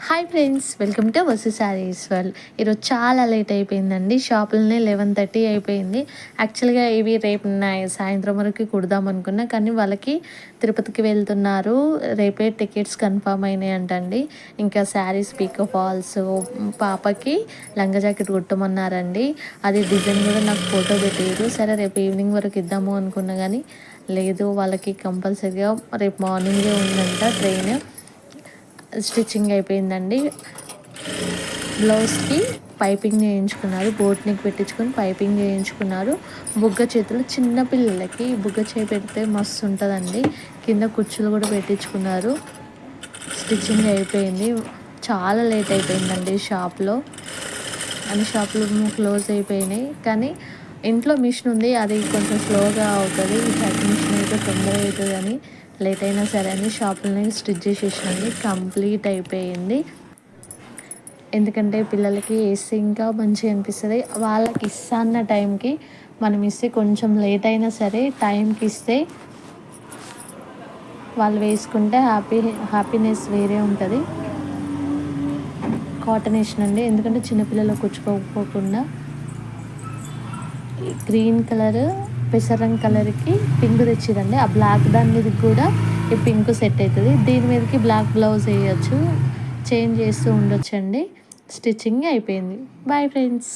Hi friends, welcome to Vasu saris world. ఈరోజు చాలా late అయిపోయిందండి. షాపులనే 11:30 అయిపోయింది. యాక్చువల్గా ఇవి రేపు సాయంత్రం వరకు కుడదాం అనుకున్నా, కానీ వాళ్ళకి తిరుపతికి వెళ్తున్నారు, రేపే టికెట్స్ కన్ఫర్మ్ అయినాయి అంటండి. ఇంకా శారీస్ పీకో ఫాల్స్, పాపకి లంగా జాకెట్ కుట్టమన్నారండి. అది డిజైన్ కూడా నాకు ఫోటో పెట్టారు. సరే రేపు ఈవినింగ్ వరకు ఇద్దాము అనుకున్నా, కానీ లేదు, వాళ్ళకి కంపల్సరీగా రేపు మార్నింగే ఉందంట ట్రైన్. స్టిచ్చింగ్ అయిపోయిందండి. బ్లౌజ్కి పైపింగ్ చేయించుకున్నారు, బోట్ నెక్ పెట్టించుకొని పైపింగ్ చేయించుకున్నారు. బుగ్గ చేతులు చిన్న పిల్లలకి బుగ్గ చేయి పెడితే మస్తు ఉంటుందండి. కింద కుచ్చులు కూడా పెట్టించుకున్నారు. స్టిచ్చింగ్ అయిపోయింది. చాలా లేట్ అయిపోయిందండి షాప్లో. అన్ని షాపులు క్లోజ్ అయిపోయినాయి, కానీ ఇంట్లో మిషన్ ఉంది, అది కొంచెం స్లోగా అవుతుంది. ఈ మిషన్ అయితే తొందరగా అవుతుంది, కానీ లేట్ అయినా సరే అని షాపులని స్టిచ్ చేసేసాను. కంప్లీట్ అయిపోయింది. ఎందుకంటే పిల్లలకి వేస్తే ఇంకా మంచిగా అనిపిస్తుంది. వాళ్ళకి ఇస్తా అన్న టైంకి మనం ఇస్తే కొంచెం లేట్ అయినా సరే టైంకి ఇస్తే వాళ్ళు వేసుకుంటే హ్యాపీనెస్ వేరే ఉంటుంది. కాటన్ వేసినండి, ఎందుకంటే చిన్నపిల్లలు కూర్చుకోకపోకుండా. గ్రీన్ కలర్ పెసరంగ్ కలర్కి పింక్ తెచ్చిరండి. ఆ బ్లాక్ దాని మీదకి కూడా ఈ పింక్ సెట్ అవుతుంది. దీని మీదకి బ్లాక్ బ్లౌజ్ వేయచ్చు, చేంజ్ చేస్తూ ఉండొచ్చండి. స్టిచ్చింగ్ అయిపోయింది. Bye friends.